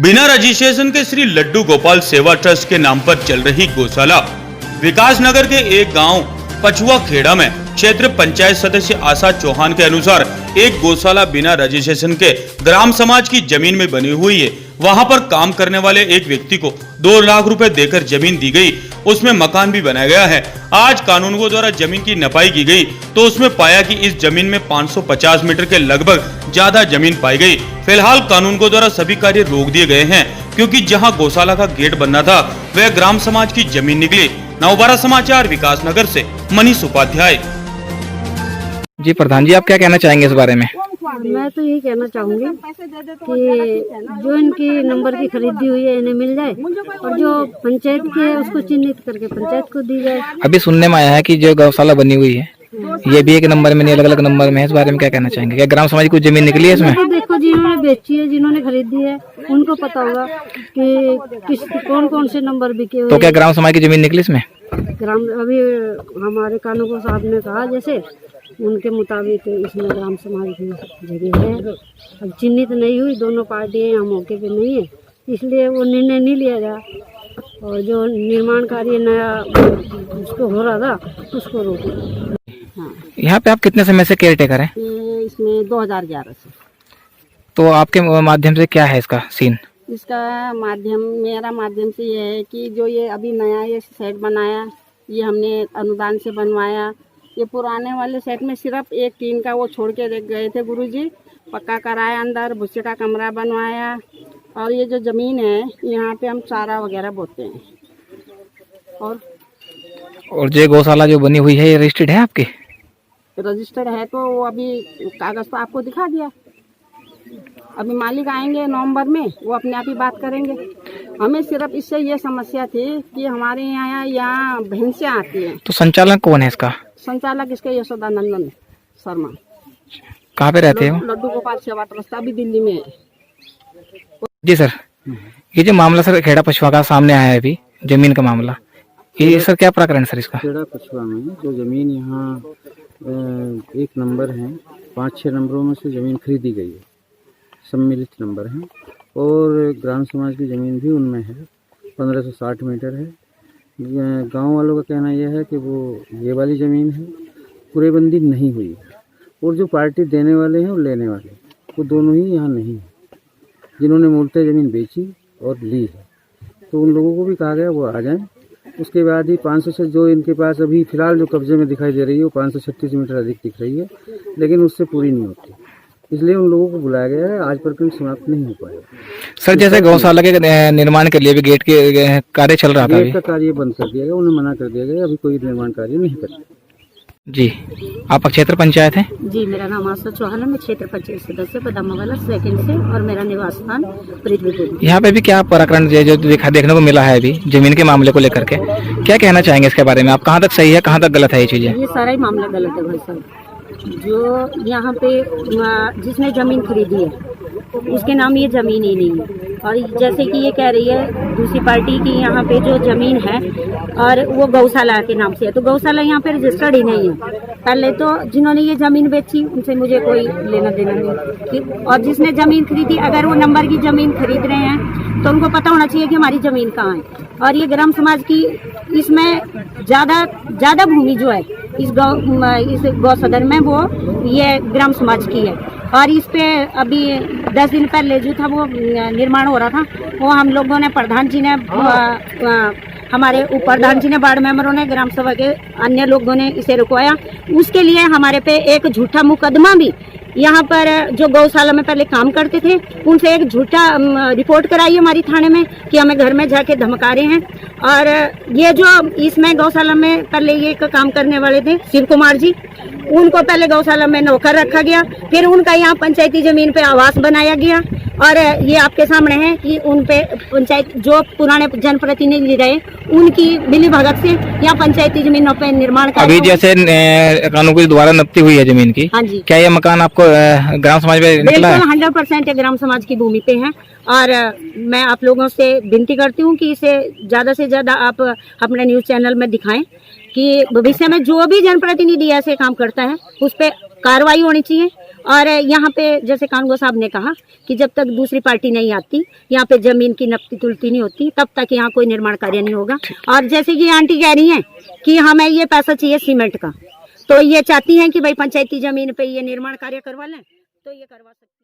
बिना रजिस्ट्रेशन के श्री लड्डू गोपाल सेवा ट्रस्ट के नाम पर चल रही गौशाला विकास नगर के एक गांव पछुआ खेड़ा में क्षेत्र पंचायत सदस्य आशा चौहान के अनुसार एक गौशाला बिना रजिस्ट्रेशन के ग्राम समाज की जमीन में बनी हुई है। वहां पर काम करने वाले एक व्यक्ति को 2 लाख रुपए देकर जमीन दी गई, उसमें मकान भी बनाया गया है। आज कानूनगो द्वारा जमीन की नपाई की गई तो उसमें पाया कि इस जमीन में 550 मीटर के लगभग ज्यादा जमीन पाई गई। फिलहाल कानूनगो द्वारा सभी कार्य रोक दिए गए हैं क्योंकि जहां गौशाला का गेट बनना था वह ग्राम समाज की जमीन निकली। नवबारा समाचार विकास नगर से मनीष उपाध्याय। जी प्रधान जी, आप क्या कहना चाहेंगे इस बारे में? मैं तो यही कहना चाहूंगी कि जो इनकी नंबर की खरीदी हुई है इन्हें मिल जाए और जो पंचायत की है उसको चिन्हित करके पंचायत को दी जाए। अभी सुनने में आया है कि जो गौशाला बनी हुई है ये भी एक नंबर में नहीं, अलग अलग नंबर में है। इस बारे में क्या कहना चाहेंगे? क्या ग्राम समाज की जमीन निकली है इसमें? तो देखो, जिन्होंने बेची है, जिन्होंने खरीदी है, उनको पता होगा कि कौन कौन से नंबर बिके हुए। तो क्या ग्राम समाज की जमीन निकली इसमें? ग्राम अभी हमारे कानूनगो साहब ने कहा जैसे उनके मुताबिक इसमें ग्राम समाज की जगह है। अब चिन्हित नहीं हुई, दोनों पार्टियां यहाँ मौके पे नहीं है, इसलिए वो निर्णय नहीं लिया गया। और जो निर्माण कार्य नया उसको हो रहा था उसको रोक। हाँ, यहाँ पे आप कितने समय से केयर टेकर हैं? इसमें 2011 से। तो आपके माध्यम से क्या है इसका सीन? इसका मेरा माध्यम से ये है कि जो ये अभी नया ये सेट बनाया, ये हमने अनुदान से बनवाया। ये पुराने वाले सेट में सिर्फ एक टीन का वो छोड़ के गए थे गुरुजी, पक्का कराया, अंदर भुस्से का कमरा बनवाया। और ये जो ज़मीन है यहाँ पे हम चारा वगैरह बोते हैं। और जो गौशाला जो बनी हुई है ये रजिस्टर्ड है आपके? रजिस्टर्ड है तो वो अभी कागज़ तो आपको दिखा दिया। अभी मालिक आएंगे नवंबर में, वो अपने आप ही बात करेंगे। हमें सिर्फ इससे ये समस्या थी कि हमारे यहाँ भैंसें आती हैं। तो संचालक कौन है इसका? संचालक इसके यशोदानंदन शर्मा। कहाँ पे रहते हो? लड्डू गोपाल सेवा ट्रस्ट अभी दिल्ली में है। जी सर, ये जो मामला सर खेड़ा पछुआ का सामने आया है अभी, जमीन का मामला, ये सर क्या प्रकरण सर इसका? खेड़ा पछुआ में जो जमीन यहाँ 1 नंबर है, 5-6 नंबरों में से जमीन खरीदी गई है, सम्मिलित नंबर है। और ग्राम समाज की ज़मीन भी उनमें है, 1560 मीटर है। गांव वालों का कहना यह है कि वो ये वाली ज़मीन है, पूरेबंदी नहीं हुई है। और जो पार्टी देने वाले हैं और लेने वाले वो दोनों ही यहाँ नहीं है। जिन्होंने मूलतः ज़मीन बेची और ली है तो उन लोगों को भी कहा गया वो आ जाएं। उसके बाद ही 500 से जो इनके पास अभी फ़िलहाल जो कब्जे में दिखाई दे रही है वो 536 मीटर अधिक दिख रही है, लेकिन उससे पूरी नहीं होती, इसलिए उन लोगों को बुलाया गया है। आज प्रकरण समाप्त नहीं हो पाया। सर जैसे गौशाला के निर्माण के लिए भी गेट के कार्य चल रहा था, गेट का कार्य बंद कर दिया गया, उन्हें मना कर दिया गया, अभी कोई निर्माण कार्य नहीं कर। जी, आप क्षेत्र पंचायत हैं? जी, मेरा नाम आशा चौहान है, मैं क्षेत्र पंचायत सदस्य बदामावाला 2 से और मेरा निवास स्थान पृथ्वीपुर। यहाँ पे भी क्या प्रकरण जो देखने को मिला है अभी जमीन के मामले को लेकर के, क्या कहना चाहेंगे इसके बारे में? आप कहाँ तक सही है, कहाँ तक गलत है ये चीजें? ये सारा ही मामला गलत है भाई साहब। जो यहाँ पे जिसने जमीन खरीदी है उसके नाम ये जमीन ही नहीं है। और जैसे कि ये कह रही है दूसरी पार्टी की यहाँ पे जो जमीन है और वो गौशाला के नाम से है, तो गौशाला यहाँ पे रजिस्टर्ड ही नहीं है। पहले तो जिन्होंने ये जमीन बेची उनसे मुझे कोई लेना देना नहीं, और जिसने जमीन खरीदी अगर वो नंबर की जमीन खरीद रहे हैं तो उनको पता होना चाहिए कि हमारी जमीन कहाँ है। और ये ग्राम समाज की इसमें ज़्यादा भूमि जो है इस गौ सदन में वो ये ग्राम समाज की है। और इस पे अभी 10 दिन पहले जो था वो निर्माण हो रहा था, वो हम लोगों ने प्रधान जी ने हमारे प्रधान जी ने वार्ड मेंबरों ने ग्राम सभा के अन्य लोगों ने इसे रुकवाया। उसके लिए हमारे पे एक झूठा मुकदमा भी यहाँ पर जो गौशाला में पहले काम करते थे उनसे एक झूठा रिपोर्ट कराई हमारी थाने में कि हमें घर में जाके धमका रहे हैं। और ये जो इसमें गौशाला में पहले ये काम करने वाले थे शिव कुमार जी, उनको पहले गौशाला में नौकर रखा गया, फिर उनका यहाँ पंचायती जमीन पे आवास बनाया गया। और ये आपके सामने है कि उन पे पंचायत जो पुराने जनप्रतिनिधि रहे उनकी मिली भगत से यहाँ पंचायती जमीनों पे निर्माण अभी जैसे कानून के द्वारा नपती हुई है जमीन की, हाँ जी, क्या ये मकान आपको ग्राम समाज में निकला है? 100% ग्राम समाज की भूमि पे है। और मैं आप लोगों से विनती करती हूँ कि इसे ज़्यादा से ज़्यादा आप अपने न्यूज़ चैनल में दिखाएं कि भविष्य में जो भी जनप्रतिनिधि ऐसे काम करता है उस पर कार्रवाई होनी चाहिए। और यहाँ पे जैसे कानगो साहब ने कहा कि जब तक दूसरी पार्टी नहीं आती, यहाँ पे जमीन की नपती तुलती नहीं होती, तब तक यहाँ कोई निर्माण कार्य नहीं होगा। और जैसे कि आंटी कह रही हैं कि हमें ये पैसा चाहिए सीमेंट का, तो ये चाहती हैं कि भाई पंचायती जमीन पे ये निर्माण कार्य करवा लें, तो ये करवा सकते हैं।